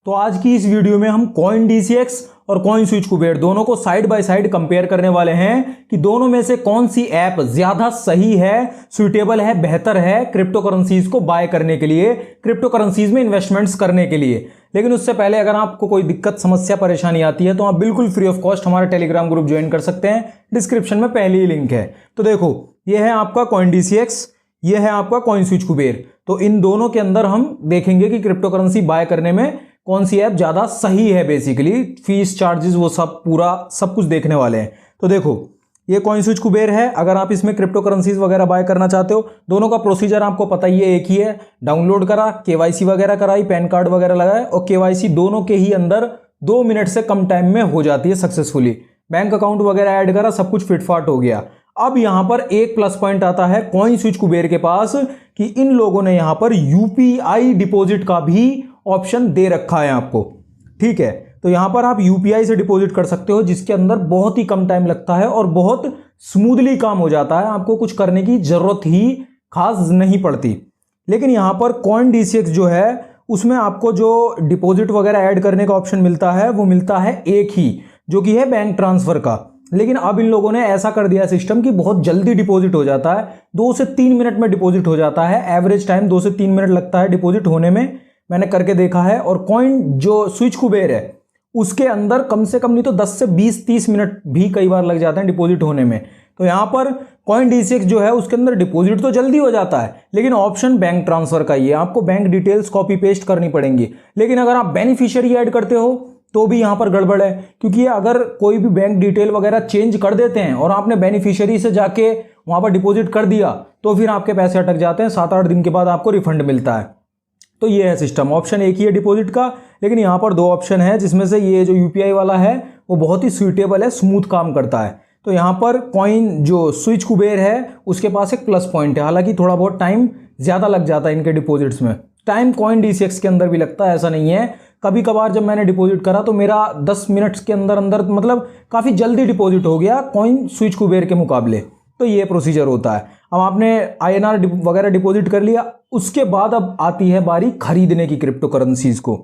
तो आज की इस वीडियो में हम कॉइन डीसीएक्स और कॉइन स्विच कुबेर दोनों को साइड बाय साइड कंपेयर करने वाले हैं कि दोनों में से कौन सी ऐप ज्यादा सही है, सुइटेबल है, बेहतर है क्रिप्टो करेंसीज को बाय करने के लिए, क्रिप्टो करेंसीज में इन्वेस्टमेंट्स करने के लिए। लेकिन उससे पहले अगर आपको कोई दिक्कत, समस्या, परेशानी आती है तो आप बिल्कुल फ्री ऑफ कॉस्ट हमारा टेलीग्राम ग्रुप ज्वाइन कर सकते हैं। डिस्क्रिप्शन में पहले ही लिंक है। तो देखो, ये है आपका कॉइन डीसीएक्स, ये है आपका कॉइन स्विच कुबेर। तो इन दोनों के अंदर हम देखेंगे कि क्रिप्टो करेंसी बाय करने में कौन सी ऐप ज्यादा सही है। बेसिकली फीस, चार्जेस, वो सब पूरा सब कुछ देखने वाले हैं। तो देखो, ये कॉइन स्विच कुबेर है। अगर आप इसमें क्रिप्टो करेंसीज वगैरह बाय करना चाहते हो, दोनों का प्रोसीजर आपको पता ही है, एक ही है। डाउनलोड करा, केवाईसी वगैरह कराई, पैन कार्ड वगैरह लगाए और केवाईसी दोनों के ही अंदर 2 मिनट से कम टाइम में हो जाती है सक्सेसफुली। बैंक अकाउंट वगैरह ऐड करा, सब कुछ फिटफाट हो गया। अब यहां पर एक प्लस पॉइंट आता है कॉइन स्विच कुबेर के पास कि इन लोगों ने यहां पर यूपीआई डिपॉजिट का भी ऑप्शन दे रखा है आपको। ठीक है, तो यहां पर आप यूपीआई से डिपॉजिट कर सकते हो, जिसके अंदर बहुत ही कम टाइम लगता है और बहुत स्मूथली काम हो जाता है। आपको कुछ करने की जरूरत ही खास नहीं पड़ती। लेकिन यहां पर कॉइन डीसीएक्स जो है, उसमें आपको जो डिपॉजिट वगैरह ऐड करने का ऑप्शन मिलता है वो मिलता है एक ही, जो कि है बैंक ट्रांसफर का। लेकिन अब इन लोगों ने ऐसा कर दिया सिस्टम कि बहुत जल्दी डिपॉजिट हो जाता है, 2 से 3 मिनट में डिपॉजिट हो जाता है। एवरेज टाइम 2 से 3 मिनट लगता है डिपॉजिट होने में, मैंने करके देखा है। और कॉइन जो स्विच कुबेर है उसके अंदर कम से कम नहीं तो 10 से 20-30 मिनट भी कई बार लग जाते हैं डिपॉजिट होने में। तो यहां पर कॉइन डीसीएक्स जो है उसके अंदर डिपॉजिट तो जल्दी हो जाता है, लेकिन ऑप्शन बैंक ट्रांसफर का ही है। आपको बैंक डिटेल्स कॉपी पेस्ट करनी पड़ेंगी। लेकिन अगर आप बेनिफिशियरी ऐड करते हो तो भी यहां पर गड़बड़ है, क्योंकि अगर कोई भी बैंक डिटेल वगैरह चेंज कर देते हैं और आपने बेनिफिशियरी से जाके वहां पर डिपॉजिट कर दिया तो फिर आपके पैसे अटक जाते हैं। 7-8 दिन के बाद आपको रिफंड मिलता है। तो ये है सिस्टम। ऑप्शन एक ही है डिपॉजिट का, लेकिन यहां पर 2 ऑप्शन है, जिसमें से ये जो यूपीआई वाला है वो बहुत ही सुइटेबल है, स्मूथ काम करता है। तो यहां पर कॉइन जो स्विच कुबेर है उसके पास एक प्लस पॉइंट है, हालांकि थोड़ा बहुत टाइम ज्यादा लग जाता है इनके डिपॉजिट्स में। टाइम कॉइन डीसीएक्स के अंदर भी लगता है, ऐसा नहीं है। कभी कभार जब मैंने डिपॉजिट करा तो मेरा 10 मिनट्स के अंदर अंदर मतलब काफी जल्दी डिपॉजिट हो गया कॉइन स्विच कुबेर के मुकाबले। तो ये प्रोसीजर होता है। अब आपने आईएनआर वगैरह डिपॉजिट कर लिया, उसके बाद अब आती है बारी खरीदने की क्रिप्टो करेंसीज को।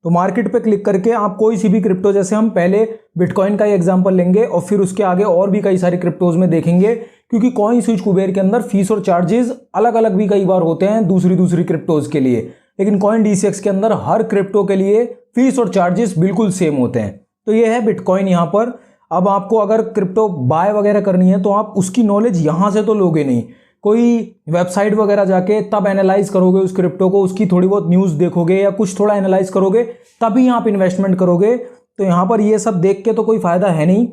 तो मार्केट पे क्लिक करके आप कोई सी भी क्रिप्टो, जैसे हम पहले बिटकॉइन का ही एग्जांपल लेंगे और फिर उसके आगे और भी कई सारी क्रिप्टोज में देखेंगे, क्योंकि कॉइन स्विच कुबेर के अंदर फीस और चार्जेस अलग अलग भी कई बार होते हैं दूसरी क्रिप्टोज के लिए। लेकिन कॉइन डीसीएक्स के अंदर हर क्रिप्टो के लिए फीस और चार्जेस बिल्कुल सेम होते हैं। तो ये है बिटकॉइन यहां पर। अब आपको अगर क्रिप्टो बाय वगैरह करनी है तो आप उसकी नॉलेज यहां से तो लोगे नहीं, कोई वेबसाइट वगैरह जाके तब एनालाइज करोगे उस क्रिप्टो को, उसकी थोड़ी बहुत न्यूज़ देखोगे या कुछ थोड़ा एनालाइज करोगे, तभी आप इन्वेस्टमेंट करोगे। तो यहाँ पर ये सब देख के तो कोई फायदा है नहीं।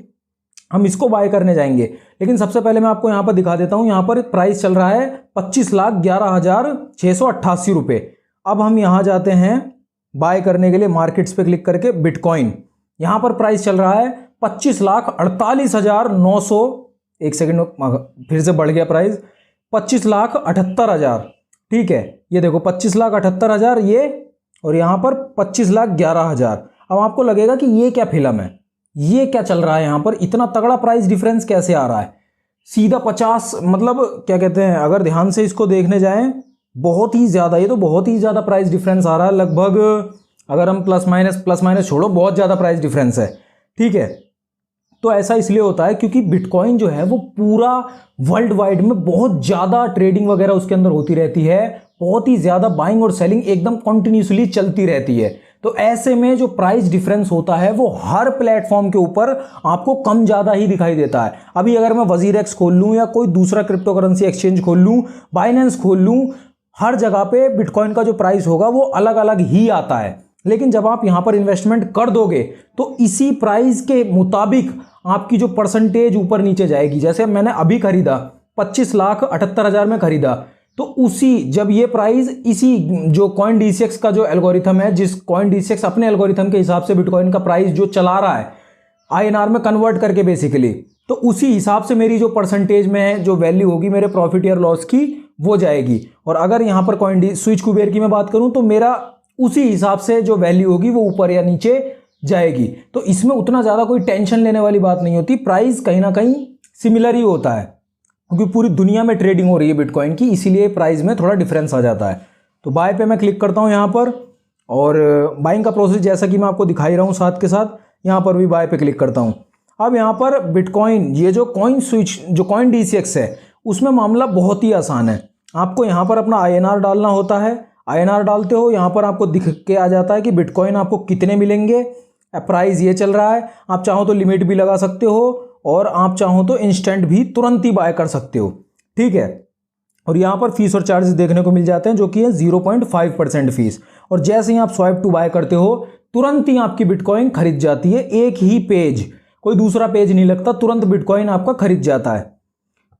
हम इसको बाय करने जाएंगे, लेकिन सबसे पहले मैं आपको यहाँ पर दिखा देता हूँ। यहाँ पर प्राइस चल रहा है 25,11,688 रुपये। अब हम यहाँ जाते हैं बाय करने के लिए, मार्केट्स पे क्लिक करके बिटकॉइन। यहाँ पर प्राइस चल रहा है 25,48,900। एक सेकेंड, फिर से बढ़ गया प्राइस, 25,78,000। ठीक है, ये देखो 25,78,000 ये, और यहाँ पर 25,11,000। अब आपको लगेगा कि ये क्या फिल्म है, ये क्या चल रहा है, यहाँ पर इतना तगड़ा प्राइस डिफरेंस कैसे आ रहा है। सीधा 50, मतलब क्या कहते हैं, अगर ध्यान से इसको देखने जाएं बहुत ही ज़्यादा, ये तो बहुत ही ज़्यादा प्राइस डिफरेंस आ रहा है। लगभग अगर हम प्लस माइनस छोड़ो, बहुत ज़्यादा प्राइस डिफरेंस है। ठीक है, तो ऐसा इसलिए होता है क्योंकि बिटकॉइन जो है वो पूरा वर्ल्ड वाइड में बहुत ज़्यादा ट्रेडिंग वगैरह उसके अंदर होती रहती है, बहुत ही ज़्यादा बाइंग और सेलिंग एकदम कंटिन्यूसली चलती रहती है। तो ऐसे में जो प्राइस डिफरेंस होता है वो हर प्लेटफॉर्म के ऊपर आपको कम ज़्यादा ही दिखाई देता है। अभी अगर मैं वजीरेक्स खोल लूँ या कोई दूसरा क्रिप्टो करेंसी एक्सचेंज खोल लूँ, बाइनेंस खोल लूँ, हर जगह पे बिटकॉइन का जो प्राइस होगा वो अलग अलग ही आता है। लेकिन जब आप यहां पर इन्वेस्टमेंट कर दोगे तो इसी प्राइस के मुताबिक आपकी जो परसेंटेज ऊपर नीचे जाएगी। जैसे मैंने अभी खरीदा 25,78,000 में खरीदा, तो उसी जब ये प्राइस इसी जो कॉइन डीसीएक्स का जो एल्गोरिथम है, जिस कॉइन डीसीएक्स अपने एल्गोरिथम के हिसाब से बिटकॉइन का प्राइस जो चला रहा है आईएनआर में कन्वर्ट करके बेसिकली, तो उसी हिसाब से मेरी जो परसेंटेज में जो वैल्यू होगी मेरे प्रॉफिट या लॉस की वो जाएगी। और अगर यहां पर कॉइन स्विच कुबेर की मैं बात करूं तो मेरा उसी हिसाब से जो वैल्यू होगी वो ऊपर या नीचे जाएगी। तो इसमें उतना ज़्यादा कोई टेंशन लेने वाली बात नहीं होती। प्राइस कहीं ना कहीं सिमिलर ही होता है, क्योंकि पूरी दुनिया में ट्रेडिंग हो रही है बिटकॉइन की, इसीलिए प्राइस में थोड़ा डिफरेंस आ जाता है। तो बाय पे मैं क्लिक करता हूँ यहाँ पर, और बाइंग का प्रोसेस जैसा कि मैं आपको दिखाई रहा हूँ साथ के साथ, यहाँ पर भी बाय पे क्लिक करता हूँ। अब यहाँ पर बिटकॉइन, ये जो कॉइन स्विच जो कॉइन DCX है उसमें मामला बहुत ही आसान है। आपको यहाँ पर अपना INR डालना होता है, INR डालते हो, यहाँ पर आपको दिख के आ जाता है कि बिटकॉइन आपको कितने मिलेंगे, प्राइस ये चल रहा है। आप चाहो तो लिमिट भी लगा सकते हो और आप चाहो तो इंस्टेंट भी तुरंत ही बाय कर सकते हो, ठीक है। और यहाँ पर फीस और चार्जेस देखने को मिल जाते हैं जो कि है 0.5% फीस। और जैसे ही आप स्वाइप टू बाय करते हो तुरंत ही आपकी बिटकॉइन खरीद जाती है, एक ही पेज, कोई दूसरा पेज नहीं लगता, तुरंत बिटकॉइन आपका खरीद जाता है।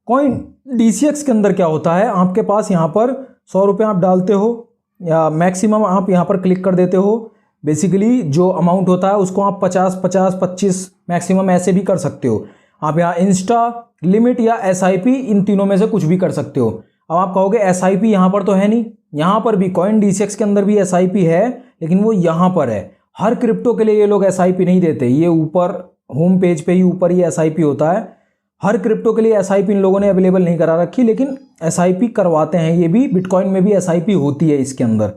कॉइन DCX के अंदर क्या होता है, आपके पास यहाँ पर 100 रुपये आप डालते हो या मैक्सिमम आप यहाँ पर क्लिक कर देते हो। बेसिकली जो अमाउंट होता है उसको आप 50, 50, 25 मैक्सिमम ऐसे भी कर सकते हो। आप यहाँ इंस्टा, लिमिट या SIP इन तीनों में से कुछ भी कर सकते हो। अब आप कहोगे SIP यहाँ पर तो है नहीं, यहाँ पर भी कॉइन DCX के अंदर भी SIP है, लेकिन वो यहाँ पर है। हर क्रिप्टो के लिए ये लोग SIP नहीं देते, ये ऊपर होम पेज पे ही ऊपर ये SIP होता है। हर क्रिप्टो के लिए SIP इन लोगों ने अवेलेबल नहीं करा रखी, लेकिन SIP करवाते हैं ये भी। बिटकॉइन में भी SIP होती है इसके अंदर,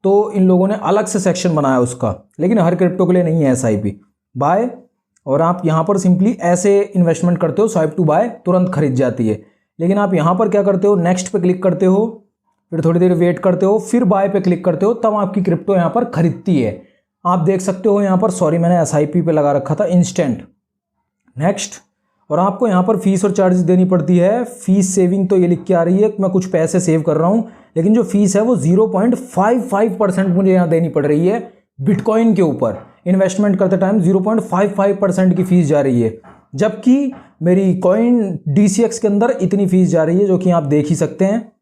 तो इन लोगों ने अलग से सेक्शन बनाया उसका, लेकिन हर क्रिप्टो के लिए नहीं है SIP। बाय, और आप यहाँ पर सिंपली ऐसे इन्वेस्टमेंट करते हो, स्वाइप टू बाय, तुरंत खरीद जाती है। लेकिन आप यहाँ पर क्या करते हो, नेक्स्ट पे क्लिक करते हो, फिर थोड़ी देर वेट करते हो, फिर बाय पे क्लिक करते हो, तब आपकी क्रिप्टो यहाँ पर खरीदती है। आप देख सकते हो यहाँ पर, सॉरी मैंने SIP पे लगा रखा था, इंस्टेंट, नेक्स्ट। और आपको यहाँ पर फीस और चार्जेस देनी पड़ती है। फीस सेविंग तो ये लिख के आ रही है, मैं कुछ पैसे सेव कर रहा हूँ, लेकिन जो फीस है वो 0.55% मुझे यहाँ देनी पड़ रही है बिटकॉइन के ऊपर। इन्वेस्टमेंट करते टाइम 0.55% की फीस जा रही है, जबकि मेरी कॉइन DCX के अंदर इतनी फीस जा रही है जो कि आप देख ही सकते हैं,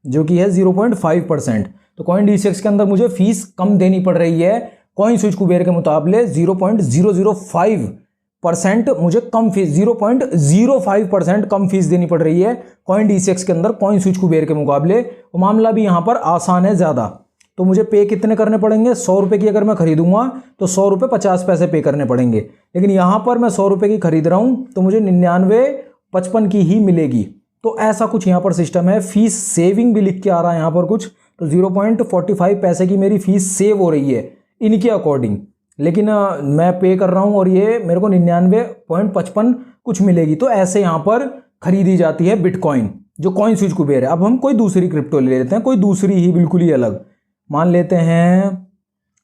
जो कि है 0.5%। तो कॉइन DCX के अंदर मुझे फीस कम देनी पड़ रही है, कॉइन स्विच कुबेर के मुकाबले 0.005% मुझे कम फीस, 0.05% कम फीस देनी पड़ रही है कॉइन DCX के अंदर कॉइन स्विच कुबेर के मुकाबले। वो मामला भी यहाँ पर आसान है ज़्यादा। तो मुझे पे कितने करने पड़ेंगे, 100 रुपये की अगर मैं खरीदूंगा तो 100 रुपये 50 पैसे पे करने पड़ेंगे। लेकिन यहाँ पर मैं 100 रुपये की खरीद रहा हूँ तो मुझे 99.55 की ही मिलेगी। तो ऐसा कुछ यहाँ पर सिस्टम है। फीस सेविंग भी लिख के आ रहा है यहाँ पर कुछ, तो 0.45 पैसे की मेरी फीस सेव हो रही है इनके अकॉर्डिंग। लेकिन मैं पे कर रहा हूँ और ये मेरे को 99.55 कुछ मिलेगी। तो ऐसे यहाँ पर खरीदी जाती है बिटकॉइन, जो कॉइन स्विच कुबेर है। अब हम कोई दूसरी क्रिप्टो ले लेते हैं, कोई दूसरी ही बिल्कुल ही अलग, मान लेते हैं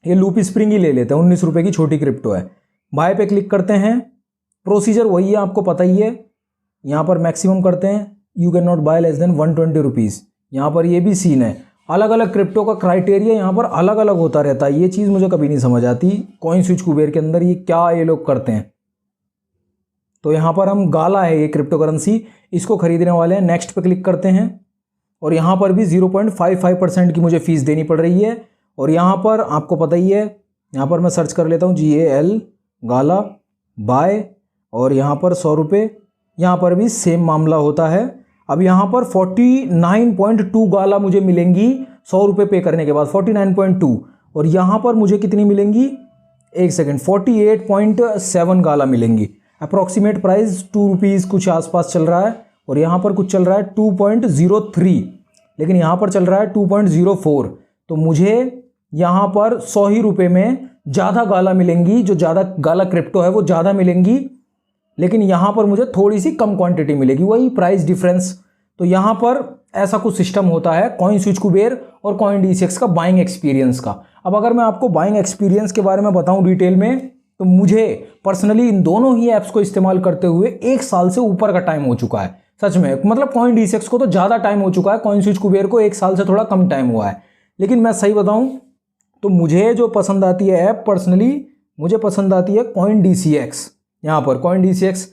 ये लूप स्प्रिंग ही ले लेते हैं, 19 रुपये की छोटी क्रिप्टो है। बाय पे क्लिक करते हैं, प्रोसीजर वही है, आपको पता ही है। यहाँ पर मैक्सिमम करते हैं, you can not buy less than 120 rupees. यहाँ पर ये भी सीन है, अलग अलग क्रिप्टो का क्राइटेरिया यहाँ पर अलग अलग होता रहता है। ये चीज़ मुझे कभी नहीं समझ आती कॉइन स्विच कुबेर के अंदर ये क्या ये लोग करते हैं। तो यहाँ पर हम गाला है ये क्रिप्टो करेंसी, इसको खरीदने वाले हैं। नेक्स्ट पे क्लिक करते हैं और यहाँ पर भी 0.55% की मुझे फ़ीस देनी पड़ रही है। और यहाँ पर आपको पता ही है, यहाँ पर मैं सर्च कर लेता हूँ GAL गाला बाय, और यहाँ पर 100 रुपये, यहाँ पर भी सेम मामला होता है। अब यहाँ पर 49.2 गाला मुझे मिलेंगी 100 रुपये पे करने के बाद, 49.2। और यहाँ पर मुझे कितनी मिलेंगी, एक सेकेंड, 48.7 गाला मिलेंगी। अप्रॉक्सीमेट प्राइस 2 रुपीज़ कुछ आसपास चल रहा है। और यहाँ पर कुछ चल रहा है 2.03, लेकिन यहाँ पर चल रहा है 2.04। तो मुझे यहाँ पर 100 ही रुपये में ज़्यादा गाला मिलेंगी, जो ज़्यादा गाला क्रिप्टो है वो ज़्यादा मिलेंगी, लेकिन यहाँ पर मुझे थोड़ी सी कम क्वांटिटी मिलेगी, वही प्राइस डिफरेंस। तो यहाँ पर ऐसा कुछ सिस्टम होता है कॉइन स्विच कुबेर और कॉइन DCX का बाइंग एक्सपीरियंस का। अब अगर मैं आपको बाइंग एक्सपीरियंस के बारे में बताऊँ डिटेल में, तो मुझे पर्सनली इन दोनों ही ऐप्स को इस्तेमाल करते हुए 1 साल से ऊपर का टाइम हो चुका है। सच में, मतलब कॉइन DCX को तो ज़्यादा टाइम हो चुका है, कॉइन स्विच कुबेर को 1 साल से थोड़ा कम टाइम हुआ है। लेकिन मैं सही बताऊं तो मुझे जो पसंद आती है ऐप, पर्सनली मुझे पसंद आती है कॉइन DCX। यहाँ पर कॉइन DCX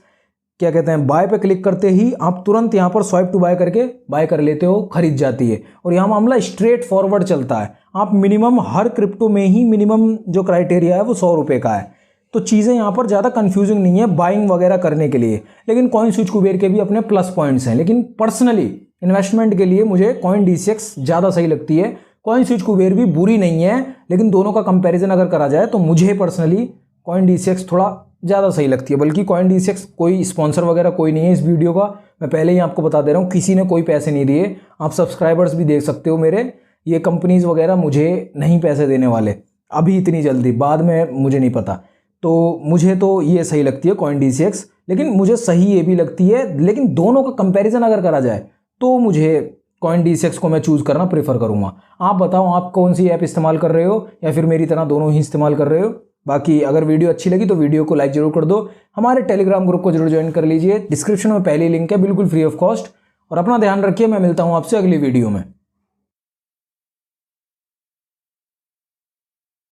क्या कहते हैं, बाय पे क्लिक करते ही आप तुरंत यहाँ पर स्वाइप टू बाय करके बाय कर लेते हो, खरीद जाती है। और यहाँ मामला स्ट्रेट फॉरवर्ड चलता है। आप मिनिमम हर क्रिप्टो में ही मिनिमम जो क्राइटेरिया है वो 100 रुपये का है। तो चीज़ें यहाँ पर ज़्यादा कंफ्यूजिंग नहीं है बाइंग वगैरह करने के लिए। लेकिन कॉइन स्विच कुबेर के भी अपने प्लस पॉइंट्स हैं, लेकिन पर्सनली इन्वेस्टमेंट के लिए मुझे कॉइन DCX ज़्यादा सही लगती है। कॉइन स्विच कुबेर भी बुरी नहीं है, लेकिन दोनों का कंपैरिजन अगर करा जाए तो मुझे पर्सनली कॉइन DCX थोड़ा ज़्यादा सही लगती है। बल्कि कॉइन DCX कोई स्पॉन्सर वगैरह कोई नहीं है इस वीडियो का, मैं पहले ही आपको बता दे रहा हूँ, किसी ने कोई पैसे नहीं दिए। आप सब्सक्राइबर्स भी देख सकते हो मेरे, ये कंपनीज़ वगैरह मुझे नहीं पैसे देने वाले। अभी इतनी जल्दी, बाद में मुझे नहीं पता। तो मुझे तो ये सही लगती है CoinDCX, लेकिन मुझे सही ये भी लगती है, लेकिन दोनों का कंपैरिजन अगर करा जाए तो मुझे CoinDCX को मैं चूज़ करना प्रेफर करूँगा। आप बताओ आप कौन सी ऐप इस्तेमाल कर रहे हो, या फिर मेरी तरह दोनों ही इस्तेमाल कर रहे हो। बाकी अगर वीडियो अच्छी लगी तो वीडियो को लाइक जरूर कर दो, हमारे टेलीग्राम ग्रुप को जरूर ज्वाइन कर लीजिए, डिस्क्रिप्शन में पहली लिंक है, बिल्कुल फ्री ऑफ कॉस्ट। और अपना ध्यान रखिए, मैं मिलता हूँ आपसे अगली वीडियो में।